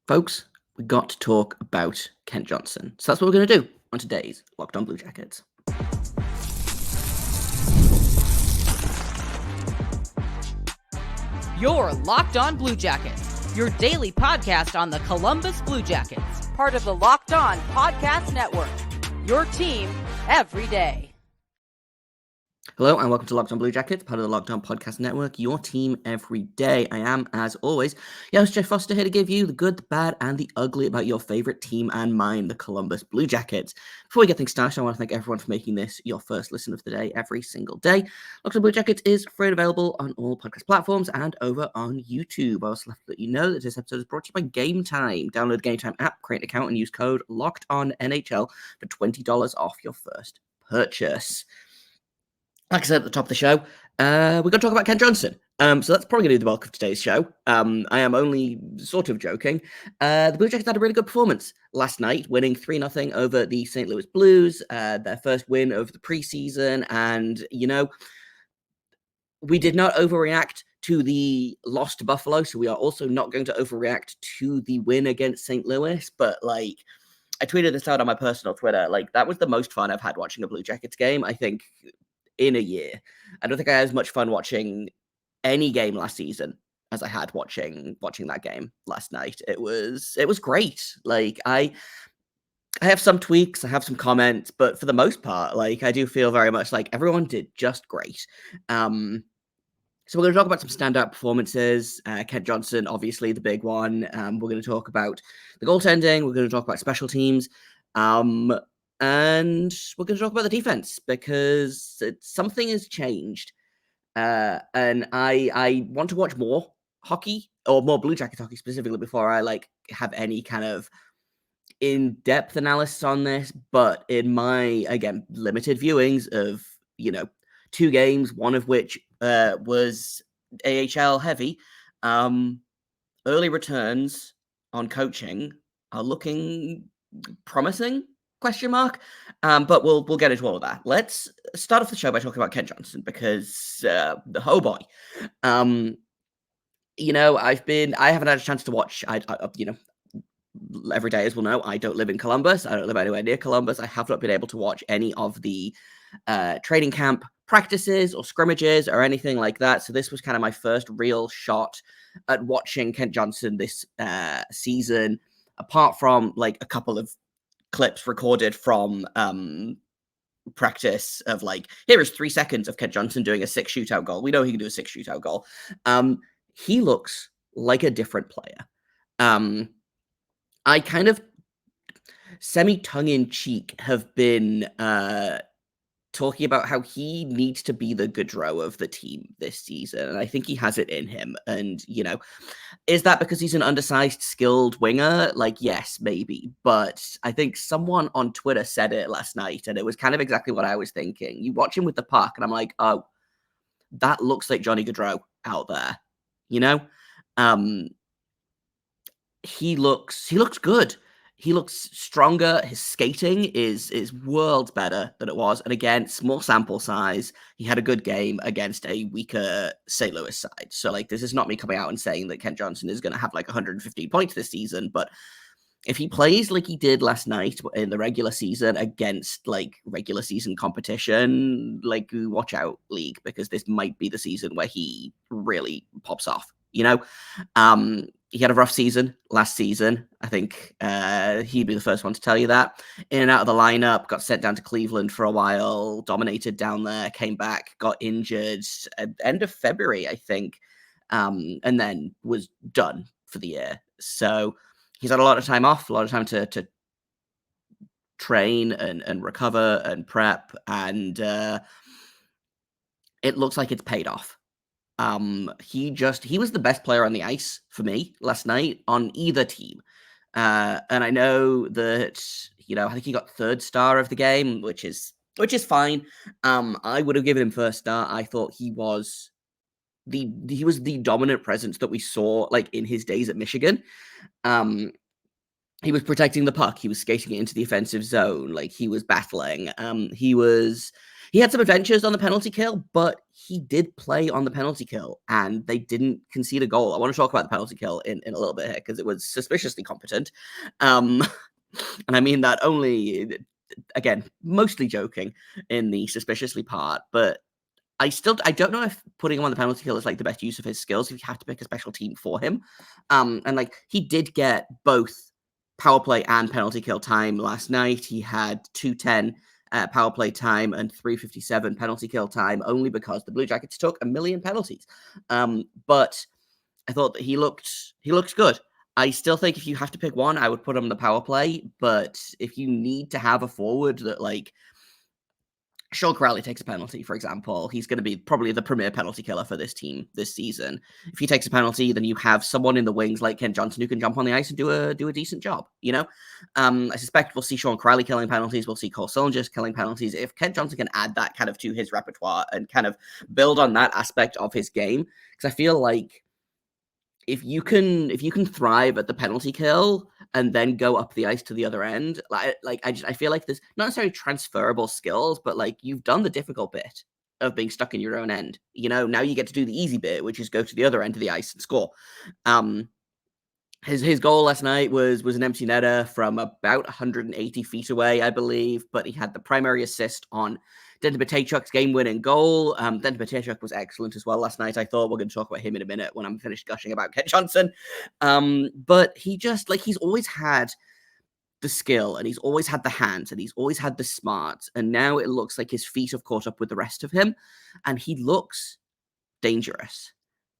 Folks, we got to talk about Kent Johnson. So that's what we're going to do on today's Locked On Blue Jackets. You're Locked On Blue Jackets, your daily podcast on the Columbus Blue Jackets, part of the Locked On Podcast Network, your team every day. Hello and welcome to Locked On Blue Jackets, part of the Locked On Podcast Network, your team every day. I am, as always, your host Jeff Foster, here to give you the good, the bad, and the ugly about your favorite team and mine, the Columbus Blue Jackets. Before we get things started, I want to thank everyone for making this your first listen of the day every single day. Locked On Blue Jackets is free and available on all podcast platforms and over on YouTube. I also have to let you know that this episode is brought to you by Game Time. Download the Game Time app, create an account, and use code LOCKEDONNHL for $20 off your first purchase. Like I said at the top of the show, we're going to talk about Kent Johnson. So that's probably going to be the bulk of today's show. I am only sort of joking. The Blue Jackets had a really good performance last night, winning 3-0 over the St. Louis Blues, their first win of the preseason. And, you know, we did not overreact to the loss to Buffalo, so we are also not going to overreact to the win against St. Louis. But, like, I tweeted this out on my personal Twitter. Like, that was the most fun I've had watching a Blue Jackets game, I think, in a year. I don't think I had as much fun watching any game last season as I had watching that game last night. It was great. Like, I have some tweaks, I have some comments, but for the most part, like, I do feel very much like everyone did just great. So we're going to talk about some standout performances. Kent Johnson, obviously the big one. We're going to talk about the goaltending. We're going to talk about special teams. And we're going to talk about the defense because something has changed. And I want to watch more hockey, or more Blue Jackets hockey specifically, before I like have any kind of in-depth analysis on this. But in my, again, limited viewings of, you know, 2 games, one of which was AHL heavy, early returns on coaching are looking promising. ? But we'll get into all of that. Let's start off the show by talking about Kent Johnson because oh boy, you know, I haven't had a chance to watch. You know, every day, as we'll know, I don't live in Columbus. I don't live anywhere near Columbus. I have not been able to watch any of the training camp practices or scrimmages or anything like that. So this was kind of my first real shot at watching Kent Johnson this season, apart from like a couple of clips recorded from practice of like, here is 3 seconds of Kent Johnson doing a 6 shootout goal. We know he can do a 6 shootout goal. He looks like a different player. I kind of semi tongue-in-cheek have been talking about how he needs to be the Gaudreau of the team this season. And I think he has it in him. And, you know, is that because he's an undersized, skilled winger? Like, yes, maybe. But I think someone on Twitter said it last night, and it was kind of exactly what I was thinking. You watch him with the puck, and I'm like, oh, that looks like Johnny Gaudreau out there. You know? He looks good. He looks stronger. His skating is worlds better than it was. And again, small sample size. He had a good game against a weaker St. Louis side. So, like, this is not me coming out and saying that Kent Johnson is going to have like 115 points this season. But if he plays like he did last night in the regular season against like regular season competition, like, watch out, league, because this might be the season where he really pops off. You know, he had a rough season last season. I think he'd be the first one to tell you that. In and out of the lineup, got sent down to Cleveland for a while, dominated down there, came back, got injured at end of February, I think, and then was done for the year. So he's had a lot of time off, a lot of time to train and recover and prep, and it looks like it's paid off. He was the best player on the ice for me last night on either team. And I know that, you know, I think he got 3rd star of the game, which is fine. I would have given him 1st star. I thought he was the dominant presence that we saw like in his days at Michigan. He was protecting the puck. He was skating it into the offensive zone. Like, he was battling. He was He had some adventures on the penalty kill, but he did play on the penalty kill, and they didn't concede a goal. I want to talk about the penalty kill in a little bit here, because it was suspiciously competent. And I mean that only, again, mostly joking in the suspiciously part, but I don't know if putting him on the penalty kill is like the best use of his skills if you have to pick a special team for him. And like he did get both power play and penalty kill time last night. He had 210 power play time and 357 penalty kill time, only because the Blue Jackets took a million penalties. But I thought that he looked good. I still think if you have to pick one, I would put him on the power play. But if you need to have a forward that like Sean Crowley takes a penalty, for example, he's going to be probably the premier penalty killer for this team this season. If he takes a penalty, then you have someone in the wings like Kent Johnson who can jump on the ice and do a decent job. You know, I suspect we'll see Sean Crowley killing penalties. We'll see Cole Sillinger killing penalties. If Kent Johnson can add that kind of to his repertoire and kind of build on that aspect of his game, because I feel like if you can thrive at the penalty kill and then go up the ice to the other end, I feel like there's not necessarily transferable skills, but like you've done the difficult bit of being stuck in your own end. You know, now you get to do the easy bit, which is go to the other end of the ice and score. His goal last night was an empty netter from about 180 feet away, I believe, but he had the primary assist on Denton Mateychuk's game-winning goal. Denton Mateychuk was excellent as well last night. I thought we're going to talk about him in a minute when I'm finished gushing about Kent Johnson. But he just, like, he's always had the skill, and he's always had the hands, and he's always had the smarts, and now it looks like his feet have caught up with the rest of him, and he looks dangerous.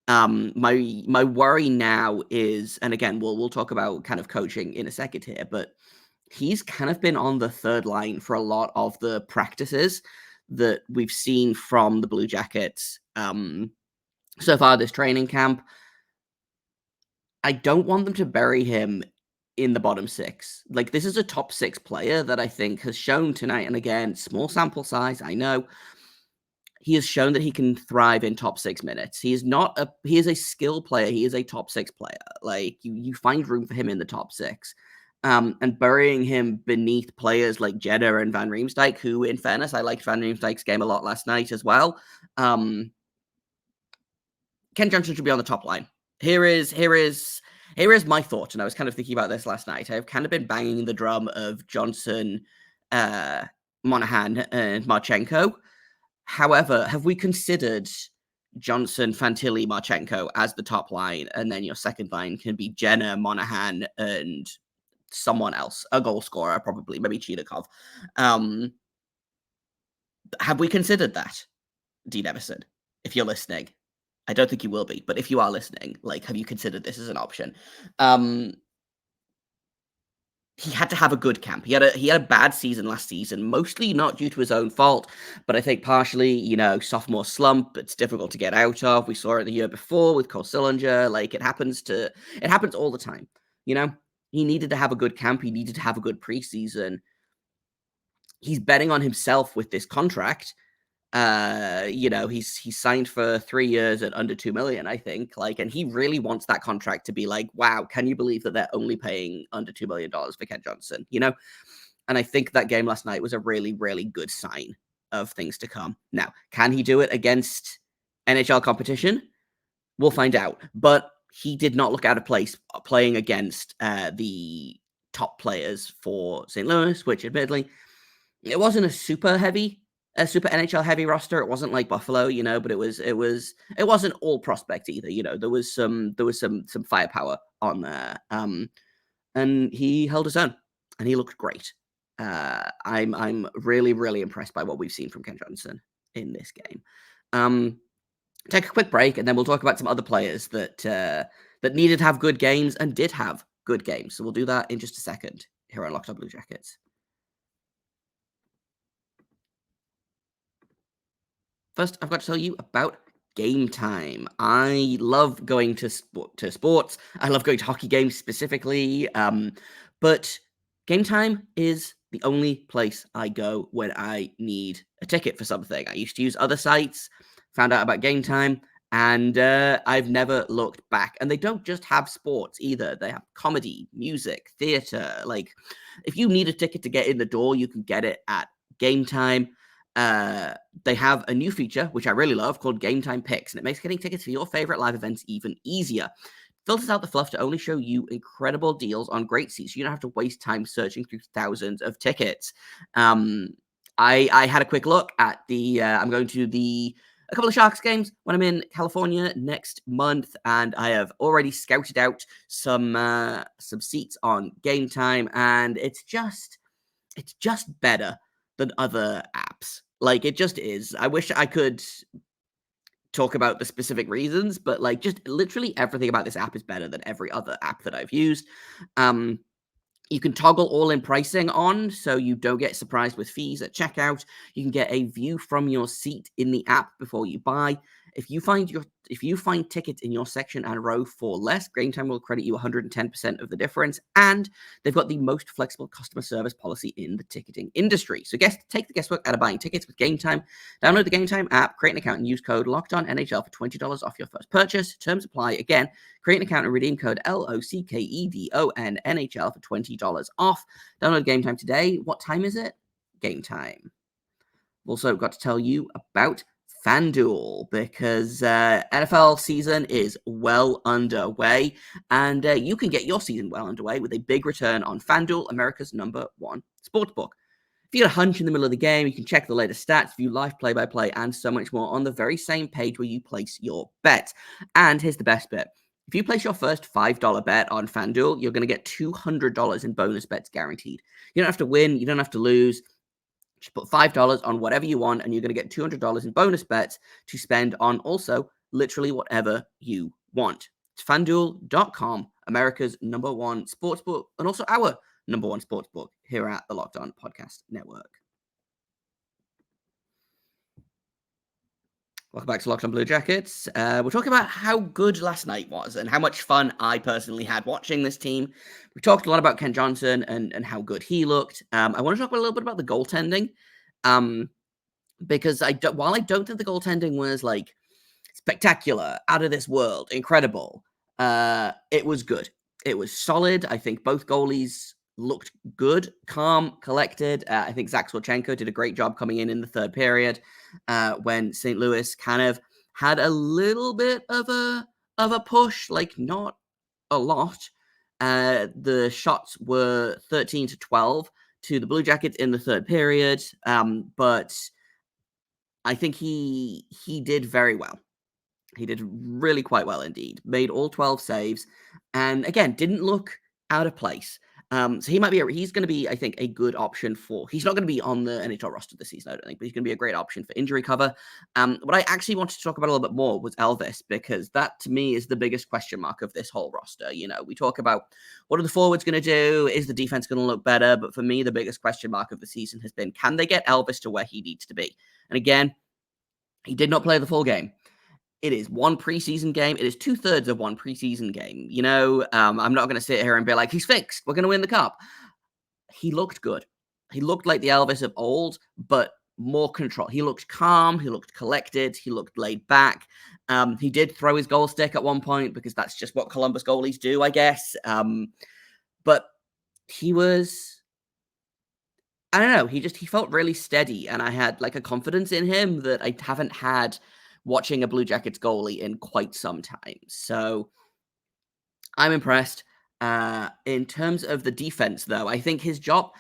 My worry now is, and again, we'll talk about kind of coaching in a second here, but he's kind of been on the third line for a lot of the practices that we've seen from the Blue Jackets so far this training camp. I don't want them to bury him in the bottom six. Like, this is a top six player that I think has shown tonight, and again, small sample size, I know. He has shown that he can thrive in top 6 minutes. He is a skill player. He is a top 6 player. Like, you find room for him in the top 6. And burying him beneath players like Jenner and Van Riemsdyk, who, in fairness, I liked Van Riemsdyk's game a lot last night as well. Ken Johnson should be on the top line. Here is my thought, and I was kind of thinking about this last night. I've kind of been banging the drum of Johnson, Monahan, and Marchenko. However, have we considered Johnson, Fantilli, Marchenko as the top line, and then your second line can be Jenner, Monahan, and someone else, a goal scorer, probably, maybe Chidakov. Have we considered that, Dean Everson? If you're listening, I don't think you will be, but if you are listening, like, have you considered this as an option? He had to have a good camp. He had a bad season last season, mostly not due to his own fault, but I think partially, sophomore slump. It's difficult to get out of. We saw it the year before with Cole Sillinger. Like, it happens all the time. He needed to have a good camp. He needed to have a good preseason. He's betting on himself with this contract. He's signed for 3 years at under $2 million, I think. Like, and he really wants that contract to be like, wow, can you believe that they're only paying under $2 million for Kent Johnson? And I think that game last night was a really, really good sign of things to come. Now, can he do it against NHL competition? We'll find out. But he did not look out of place playing against the top players for St. Louis, which admittedly, it wasn't a super NHL heavy roster. It wasn't like Buffalo, but it wasn't all prospect either. There was some firepower on there. And he held his own, and he looked great. I'm really, really impressed by what we've seen from Ken Johnson in this game. Take a quick break, and then we'll talk about some other players that needed to have good games and did have good games. So we'll do that in just a second here on Locked On Blue Jackets. First, I've got to tell you about Game Time. I love going to sports. I love going to hockey games specifically. But Game Time is the only place I go when I need a ticket for something. I used to use other sites, found out about Game Time, and I've never looked back. And they don't just have sports either. They have comedy, music, theater. Like, if you need a ticket to get in the door, you can get it at Game Time. they have a new feature, which I really love, called Game Time Picks, and it makes getting tickets for your favorite live events even easier. Filters out the fluff to only show you incredible deals on great seats. So you don't have to waste time searching through thousands of tickets. I had a quick look at the. I'm going to a couple of Sharks games when I'm in California next month, and I have already scouted out some seats on Game Time, and it's just better than other apps. Like, it just is. I wish I could talk about the specific reasons, but like, just literally everything about this app is better than every other app that I've used. You can toggle all-in pricing on, so you don't get surprised with fees at checkout. You can get a view from your seat in the app before you buy. If you find tickets in your section and row for less, Game Time will credit you 110% of the difference, and they've got the most flexible customer service policy in the ticketing industry. So take the guesswork out of buying tickets with Game Time. Download the Game Time app, create an account, and use code LOCKEDONNHL for $20 off your first purchase. Terms apply. Again, create an account and redeem code LOCKEDONNHL for $20 off. Download Game Time today. What time is it? Game Time. Also got to tell you about FanDuel, because NFL season is well underway, and you can get your season well underway with a big return on FanDuel, America's #1 sportsbook. If you get a hunch in the middle of the game, you can check the latest stats, view live play-by-play, and so much more on the very same page where you place your bet. And here's the best bit. If you place your first $5 bet on FanDuel, you're going to get $200 in bonus bets guaranteed. You don't have to win. You don't have to lose. Just put $5 on whatever you want, and you're going to get $200 in bonus bets to spend on also literally whatever you want. It's FanDuel.com, America's #1 sportsbook, and also our #1 sportsbook here at the Locked On Podcast Network. Welcome back to Locked On Blue Jackets. We're talking about how good last night was and how much fun I personally had watching this team. We talked a lot about Ken Johnson and how good he looked. I want to talk a little bit about the goaltending, because while I don't think the goaltending was like spectacular, out of this world, incredible, it was good. It was solid. I think both goalies looked good, calm, collected. I think Zach Sawchenko did a great job coming in the third period, when St. Louis kind of had a little bit of a push, like not a lot. The shots were 13-12 to the Blue Jackets in the third period, but I think he did very well. He did really quite well indeed. Made all 12 saves, and again, didn't look out of place. So he's going to be, I think, a good option he's not going to be on the NHL roster this season, I don't think, but he's going to be a great option for injury cover. What I actually wanted to talk about a little bit more was Elvis, because that to me is the biggest question mark of this whole roster. You know, we talk about what are the forwards going to do? Is the defense going to look better? But for me, the biggest question mark of the season has been, can they get Elvis to where he needs to be? And again, he did not play the full game. It is one preseason game. It is 2/3 of one preseason game. You know, I'm not going to sit here and be like, he's fixed. We're going to win the cup. He looked good. He looked like the Elvis of old, but more control. He looked calm. He looked collected. He looked laid back. He did throw his goal stick at one point, because that's just what Columbus goalies do, I guess. But he was, I don't know. He felt really steady, and I had like a confidence in him that I haven't had watching a Blue Jackets goalie in quite some time. So I'm impressed. In terms of the defense, though, I think his job,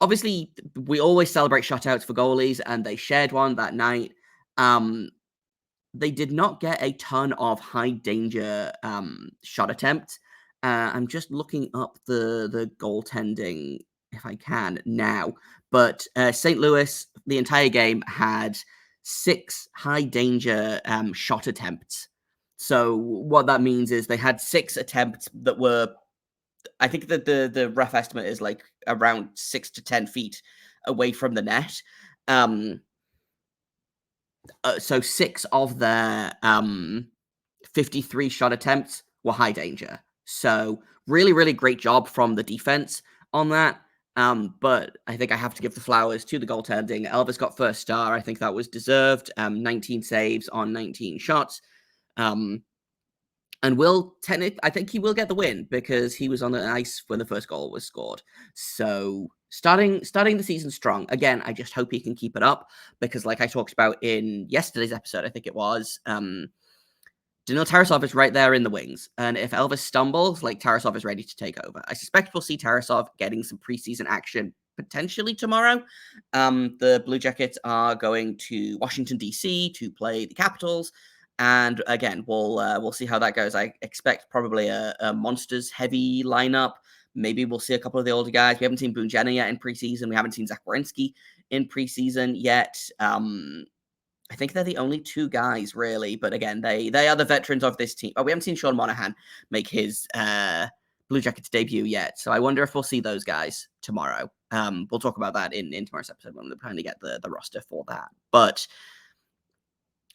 obviously, we always celebrate shutouts for goalies, and they shared one that night. They did not get a ton of high danger shot attempts. I'm just looking up the goaltending if I can now, but St. Louis, the entire game, had 6 high danger shot attempts. So what that means is they had 6 attempts that were, I think that the rough estimate is like around 6 to 10 feet away from the net. So 6 of their 53 shot attempts were high danger. So really, really great job from the defense on that. But I think I have to give the flowers to the goaltending. Elvis got first star. I think that was deserved. 19 saves on 19 shots. And I think he will get the win, because he was on the ice when the first goal was scored. So starting the season strong. Again, I just hope he can keep it up because, like I talked about in yesterday's episode, I think it was, Danil Tarasov is right there in the wings. And if Elvis stumbles, like Tarasov is ready to take over. I suspect we'll see Tarasov getting some preseason action potentially tomorrow. The Blue Jackets are going to Washington, D.C. to play the Capitals. And again, we'll see how that goes. I expect probably a Monsters heavy lineup. Maybe we'll see a couple of the older guys. We haven't seen Boone Jenner yet in preseason. We haven't seen Zach Werenski in preseason yet. I think they're the only two guys, really. But again, they are the veterans of this team. Oh, we haven't seen Sean Monahan make his Blue Jackets debut yet. So I wonder if we'll see those guys tomorrow. We'll talk about that in tomorrow's episode when we finally get the roster for that. But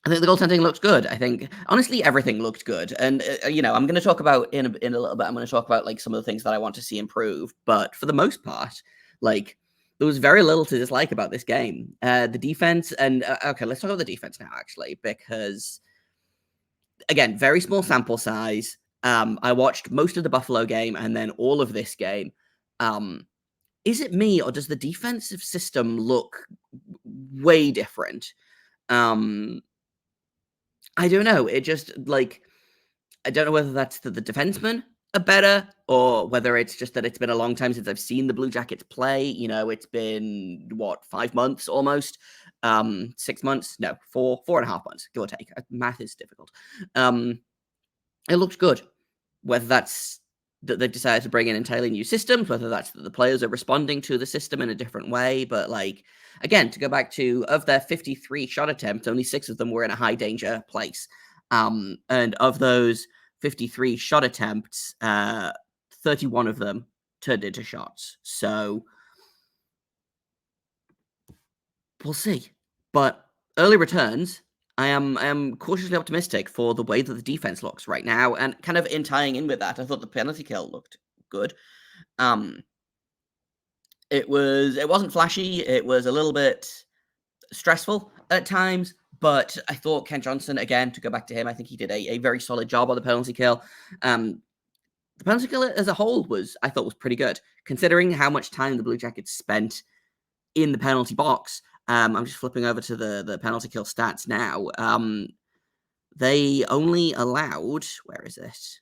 I think the goaltending looks good. I think, honestly, everything looked good. And, I'm going to talk about in a little bit, I'm going to talk about, like, some of the things that I want to see improve. But for the most part, like, there was very little to dislike about this game. The defense, and, okay, let's talk about the defense now, actually, because, again, very small sample size. I watched most of the Buffalo game and then all of this game. Is it me, or does the defensive system look way different? I don't know. It just, like, I don't know whether that's that the defensemen are better or whether it's just that it's been a long time since I've seen the Blue Jackets play. It's been, 5 months almost? 6 months? No, 4.5 months, give or take. Math is difficult. It looks good. Whether that's that they've decided to bring in entirely new systems, whether that's that the players are responding to the system in a different way. But, like, again, to go back to, of their 53 shot attempts, only 6 of them were in a high danger place. And of those 53 shot attempts, 31 of them turned into shots. So we'll see. But early returns, I am cautiously optimistic for the way that the defense looks right now. And kind of in tying in with that, I thought the penalty kill looked good. It wasn't flashy. It was a little bit stressful at times, but I thought Ken Johnson, again, to go back to him, I think he did a very solid job on the penalty kill. The penalty kill as a whole I thought was pretty good, considering how much time the Blue Jackets spent in the penalty box. I'm just flipping over to the penalty kill stats now. They only allowed, where is it?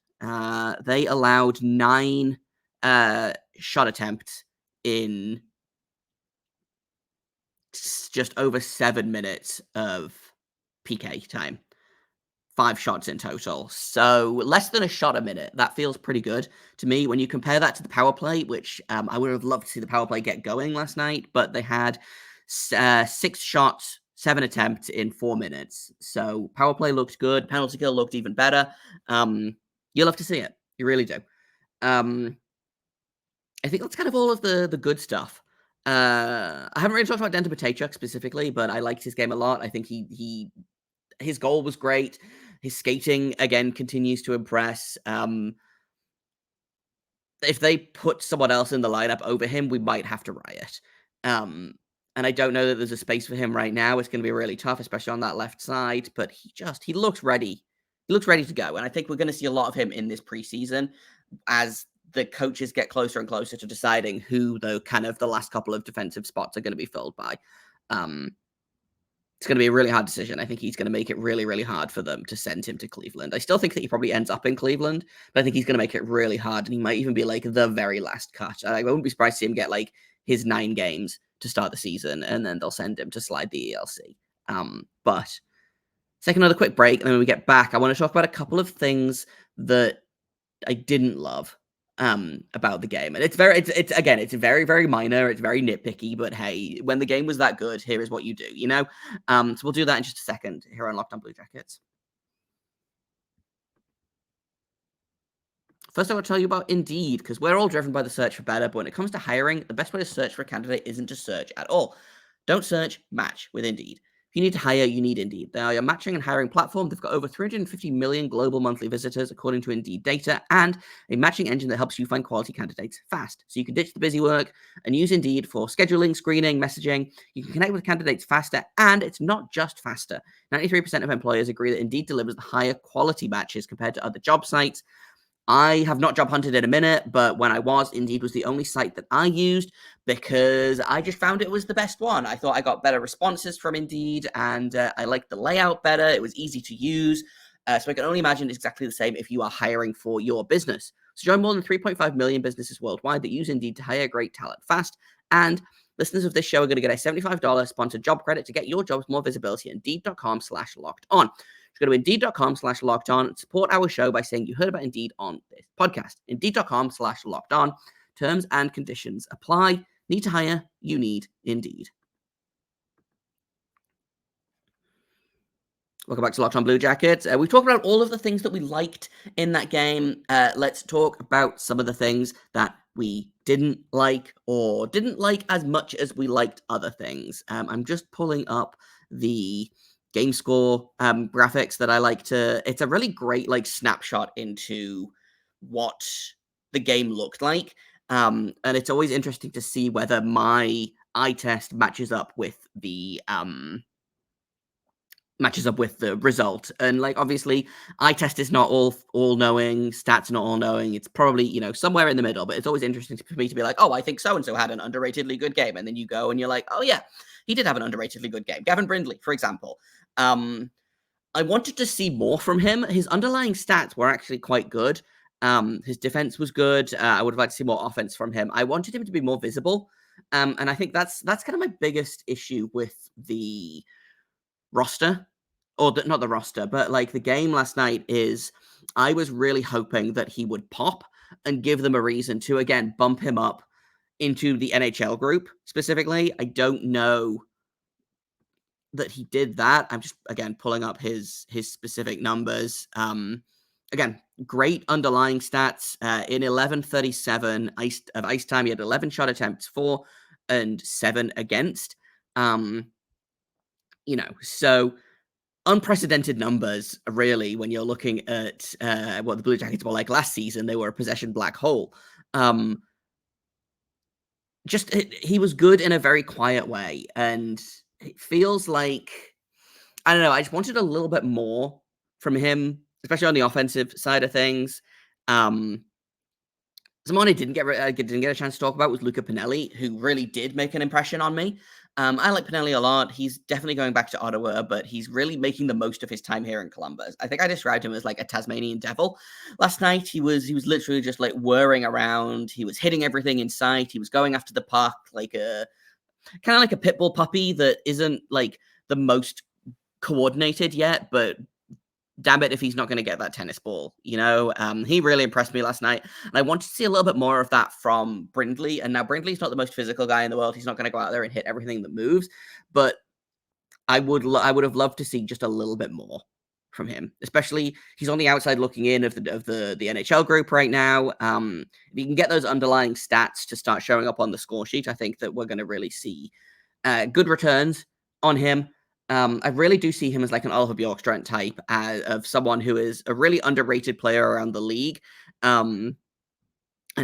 They allowed 9 shot attempts in just over 7 minutes of PK time. 5 shots in total. So less than a shot a minute. That feels pretty good to me. When you compare that to the power play, which I would have loved to see the power play get going last night, but they had 6 shots, 7 attempts in 4 minutes. So power play looked good. Penalty kill looked even better. You love to see it. You really do. I think that's kind of all of the good stuff. I haven't really talked about Denton Matejchuk specifically, but I liked his game a lot. I think his goal was great. His skating, again, continues to impress. If they put someone else in the lineup over him, we might have to riot. And I don't know that there's a space for him right now. It's going to be really tough, especially on that left side. But he looks ready. He looks ready to go. And I think we're going to see a lot of him in this preseason as the coaches get closer and closer to deciding who the last couple of defensive spots are going to be filled by. It's going to be a really hard decision. I think he's going to make it really, really hard for them to send him to Cleveland. I still think that he probably ends up in Cleveland, but I think he's going to make it really hard, and he might even be like the very last cut. I wouldn't be surprised to see him get like his 9 games to start the season, and then they'll send him to slide the ELC. But let's take another quick break, and then when we get back, I want to talk about a couple of things that I didn't love about the game. And it's very, very, very minor. It's very nitpicky, but hey, when the game was that good, here is what you do, So we'll do that in just a second here on Locked On Blue Jackets. First, I want to tell you about Indeed, because we're all driven by the search for better, but when it comes to hiring, the best way to search for a candidate isn't to search at all. Don't search, match with Indeed. If you need to hire, you need Indeed. They are your matching and hiring platform. They've got over 350 million global monthly visitors, according to Indeed data, and a matching engine that helps you find quality candidates fast. So you can ditch the busy work and use Indeed for scheduling, screening, messaging. You can connect with candidates faster, and it's not just faster. 93% of employers agree that Indeed delivers the higher quality matches compared to other job sites. I have not job hunted in a minute, but when I was, Indeed was the only site that I used because I just found it was the best one. I thought I got better responses from Indeed, and I liked the layout better. It was easy to use. So I can only imagine it's exactly the same if you are hiring for your business. So join more than 3.5 million businesses worldwide that use Indeed to hire great talent fast. And listeners of this show are going to get a $75 sponsored job credit to get your jobs more visibility at Indeed.com/locked on. Just go to Indeed.com/locked on and support our show by saying you heard about Indeed on this podcast. Indeed.com/locked on. Terms and conditions apply. Need to hire? You need Indeed. Welcome back to Locked On Blue Jackets. We've talked about all of the things that we liked in that game. Let's talk about some of the things that we didn't like or didn't like as much as we liked other things. I'm just pulling up the game score graphics that I like to. It's a really great snapshot into what the game looked like. And it's always interesting to see whether my eye test matches up with the result. And obviously eye test is not all knowing, stats not all knowing. It's probably somewhere in the middle, but it's always interesting for me to be like, oh, I think so and so had an underratedly good game, and then you go and you're like, oh yeah, he did have an underratedly good game. Gavin Brindley, for example. I wanted to see more from him. His underlying stats were actually quite good. His defense was good. I would have liked to see more offense from him. I wanted him to be more visible. And I think that's kind of my biggest issue with the roster, or not the roster, but the game last night is I was really hoping that he would pop and give them a reason to, again, bump him up into the NHL group specifically. I don't know that he did that. I'm just, again, pulling up his specific numbers. Again, great underlying stats. In 11:37 of ice time, he had 11 shot attempts, 4 and 7 against. So unprecedented numbers, really, when you're looking at what the Blue Jackets were like last season. They were a possession black hole. He was good in a very quiet way, and it feels like, I don't know, I just wanted a little bit more from him, especially on the offensive side of things. Someone I didn't get a chance to talk about was Luca Pinelli, who really did make an impression on me. I like Pinelli a lot. He's definitely going back to Ottawa, but he's really making the most of his time here in Columbus. I think I described him as like a Tasmanian devil. Last night, he was literally just whirring around. He was hitting everything in sight. He was going after the puck like a kind of like a pit bull puppy that isn't the most coordinated yet, but damn it if he's not going to get that tennis ball. He really impressed me last night, and I wanted to see a little bit more of that from Brindley. And now Brindley's not the most physical guy in the world. He's not going to go out there and hit everything that moves, but I would have loved to see just a little bit more from him. Especially, he's on the outside looking in of the NHL group right now. If you can get those underlying stats to start showing up on the score sheet, I think that we're going to really see good returns on him. I really do see him as an Oliver Bjorkstrand type of someone who is a really underrated player around the league. And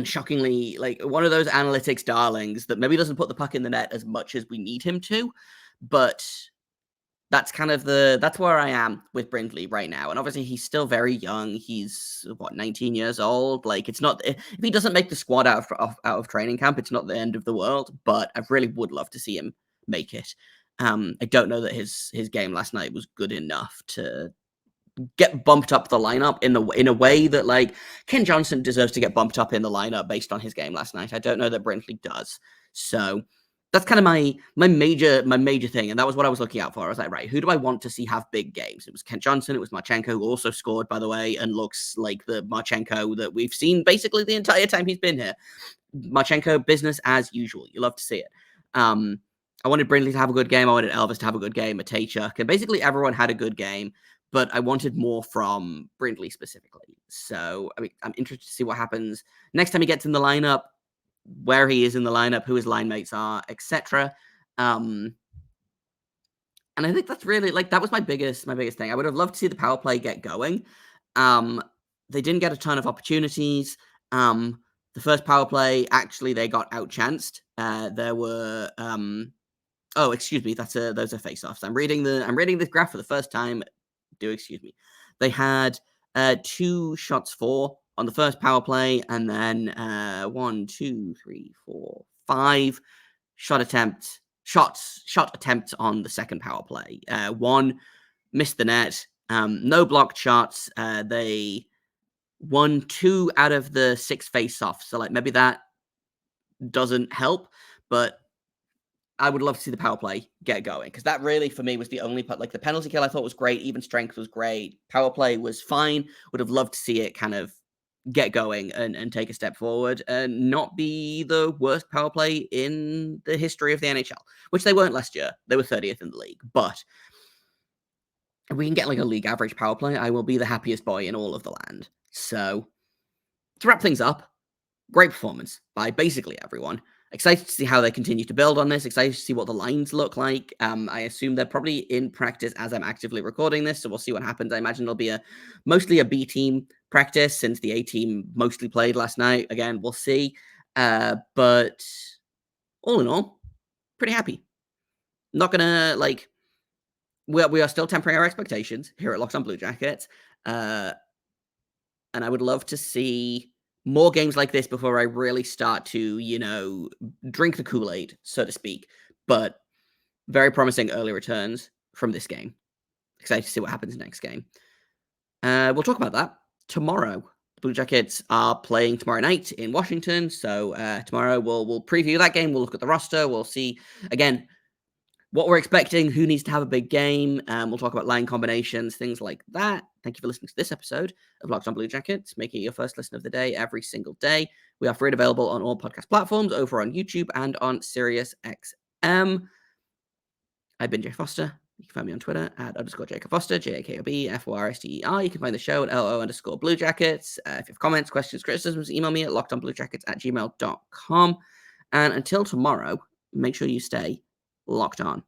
shockingly, one of those analytics darlings that maybe doesn't put the puck in the net as much as we need him to, but that's kind of that's where I am with Brindley right now. And obviously he's still very young. He's 19 years old. It's not, if he doesn't make the squad out of training camp, it's not the end of the world, but I really would love to see him make it. I don't know that his game last night was good enough to get bumped up the lineup in a way that Ken Johnson deserves to get bumped up in the lineup based on his game last night. I don't know that Brindley does. So that's kind of my major thing, and that was what I was looking out for. I was like, right, who do I want to see have big games? It was Kent Johnson, it was Marchenko, who also scored, by the way, and looks like the Marchenko that we've seen basically the entire time he's been here. Marchenko, business as usual. You love to see it. I wanted Brindley to have a good game. I wanted Elvis to have a good game, Matejchuk, and basically everyone had a good game, but I wanted more from Brindley specifically. So, I mean, I'm interested to see what happens next time he gets in the lineup, where he is in the lineup, who his line mates are, etc. And I think that's really that was my biggest thing. I would have loved to see the power play get going. They didn't get a ton of opportunities. The first power play, actually, they got outchanced. There were oh, excuse me, those are face-offs. I'm reading this graph for the first time. Do excuse me. They had 2 shots for on the first power play, and then 5 shot attempts on the second power play. One missed the net, no blocked shots. They won 2 out of the 6 face-offs, so like maybe that doesn't help, but I would love to see the power play get going, because that really, for me, was the only part. Like, the penalty kill I thought was great, even strength was great, power play was fine. Would have loved to see it kind of get going and take a step forward and not be the worst power play in the history of the NHL, which they weren't last year. They were 30th in the league, but if we can get like a league average power play, I will be the happiest boy in all of the land. So, to wrap things up, great performance by basically everyone. Excited to see how they continue to build on this. Excited to see what the lines look like. I assume they're probably in practice as I'm actively recording this, so we'll see what happens. I imagine it'll be mostly a B team practice, since the A team mostly played last night. Again, we'll see. But all in all, pretty happy. Not gonna we are still tempering our expectations here at Locked On Blue Jackets, and I would love to see more games like this before I really start to, drink the Kool-Aid, so to speak. But very promising early returns from this game. Excited to see what happens next game. We'll talk about that tomorrow. The Blue Jackets are playing tomorrow night in Washington, so tomorrow we'll preview that game. We'll look at the roster. We'll see, again, what we're expecting, who needs to have a big game. We'll talk about line combinations, things like that. Thank you for listening to this episode of Locked On Blue Jackets, making it your first listen of the day every single day. We are free and available on all podcast platforms, over on YouTube and on SiriusXM. I've been Jay Foster. You can find me on Twitter at _Jacob Foster, JAKOBFORSTER. You can find the show at LO_Blue Jackets. If you have comments, questions, criticisms, email me at lockedonbluejackets@gmail.com. And until tomorrow, make sure you stay locked on.